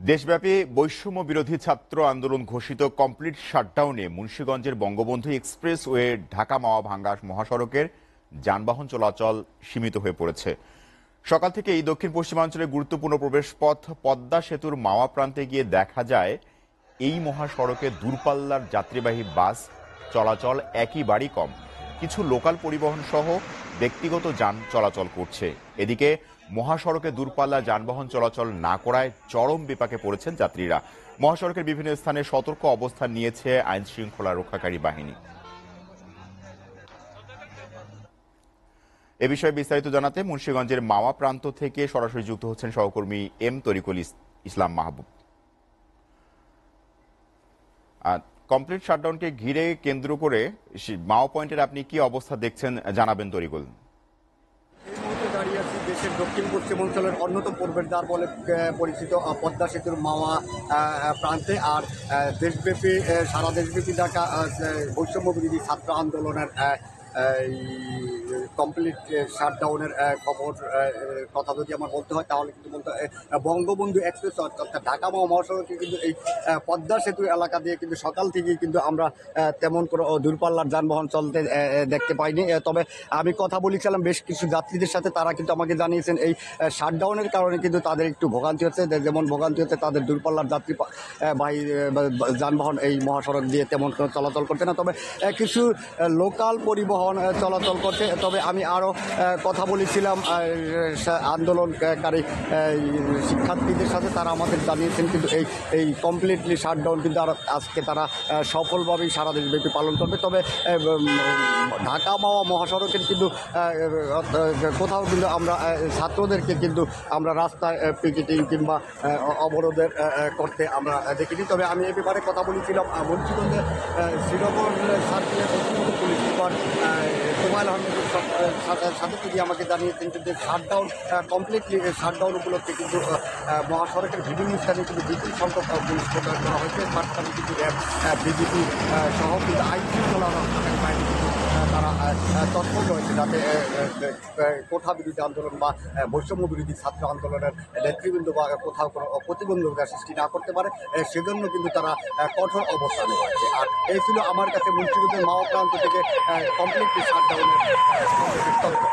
দেশব্যাপী বৈষম্য বিরোধী ছাত্র আন্দোলন ঘোষিত কমপ্লিট শাটডাউনে মুন্সিগঞ্জের বঙ্গবন্ধু এক্সপ্রেসওয়ে ঢাকা মাওয়া ভাঙ্গা মহাসড়কের যানবাহন চলাচল সীমিত হয়ে পড়েছে। সকাল থেকে এই দক্ষিণ পশ্চিমাঞ্চলের গুরুত্বপূর্ণ প্রবেশপথ পদ্মা সেতুর মাওয়া প্রান্তে গিয়ে দেখা যায় এই মহাসড়কে দূরপাল্লার যাত্রীবাহী বাস চলাচল একেবারেই কম। কিছু লোকাল পরিবহন সহ ব্যক্তিগত যান চলাচল করছে। এদিকে মহাসড়কে দূরপাল্লার যানবাহন চলাচল না করায় চরম বিপাকে পড়েছেন যাত্রীরা। মহাসড়কের বিভিন্ন স্থানে সতর্ক অবস্থান নিয়েছে আইন শৃঙ্খলা রক্ষাকারী বাহিনী। এ বিষয়ে বিস্তারিত জানাতে মুন্সিগঞ্জের মাওয়া প্রান্ত থেকে সরাসরি যুক্ত হচ্ছেন সহকর্মী এম তরিকুল ইসলাম মাহবুব। কমপ্লিট শাটডাউনকে ঘিরে কেন্দ্র করে মাওয়া পয়েন্টের আপনি কি অবস্থা দেখছেন জানাবেন তরিকুল। দাঁড়িয়ে আছি দেশের দক্ষিণ পশ্চিমাঞ্চলের অন্যতম প্রবেশদ্বার বলে পরিচিত পদ্মা সেতুর মাওয়া প্রান্তে। আর দেশব্যাপী সারা দেশব্যাপী ডাকা বৈষম্য বিরোধী ছাত্র আন্দোলনের কমপ্লিট শাটডাউনের খবর কথা যদি আমার বলতে হয় তাহলে কিন্তু বলতে হয় বঙ্গবন্ধু এক্সপ্রেস অর্থাৎ ঢাকা মাওয়া মহাসড়কে কিন্তু এই পদ্মা সেতু এলাকা দিয়ে কিন্তু সকাল থেকেই কিন্তু আমরা তেমন কোনো দূরপাল্লার যানবাহন চলতে দেখতে পাইনি। তবে আমি কথা বলেছিলাম বেশ কিছু যাত্রীদের সাথে, তারা কিন্তু আমাকে জানিয়েছেন এই শাটডাউনের কারণে কিন্তু তাদের একটু ভোগান্তি হচ্ছে। যেমন ভোগান্তি হচ্ছে তাদের দূরপাল্লার যাত্রী বাহী যানবাহন এই মহাসড়ক দিয়ে তেমন কোনো চলাচল করছে না, তবে কিছু লোকাল পরিবহন চলাচল করছে। তবে আমি আরও কথা বলেছিলাম আন্দোলনকারী শিক্ষার্থীদের সাথে, তারা আমাদের জানিয়েছেন কিন্তু এই কমপ্লিটলি শাটডাউন কিন্তু আর আজকে তারা সফলভাবেই সারা দেশব্যাপী পালন করবে। তবে ঢাকা মাওয়া মহাসড়কের কিন্তু কোথাও কিন্তু আমরা ছাত্রদেরকে কিন্তু আমরা রাস্তায় পিকেটিং কিংবা অবরোধের করতে আমরা দেখিনি। তবে আমি এ ব্যাপারে কথা বলেছিলাম মুন্সিগঞ্জের শ্রীনগর সার্কেলের পুলিশ সুপার হুমায়ুন আহমেদের সাথে তিনি আমাকে জানিয়েছেন যে শাটডাউন কমপ্লিটলি শাটডাউন উপলক্ষে কিন্তু মহাসড়কের বিভিন্ন স্থানে কিন্তু বিপুল সংখ্যক পুলিশ প্রদান করা হয়েছে। মাঝখানে কিন্তু বিজেপি সহ কিন্তু আইন শৃঙ্খলা রক্ষাকারী বাহিনী কিন্তু তারা তৎপর রয়েছে যাতে কোঠা বিরোধী আন্দোলন বা বৈষম্য বিরোধী ছাত্র আন্দোলনের নেতৃবৃন্দ বা কোথাও কোনো প্রতিবন্ধকতা সৃষ্টি না করতে পারে, সেজন্য কিন্তু তারা কঠোর অবস্থানে রয়েছে। আর এই ছিল আমার কাছে মুন্সিগঞ্জের মাওয়া প্রান্ত থেকে কমপ্লিটলি শাটডাউনের তথ্য।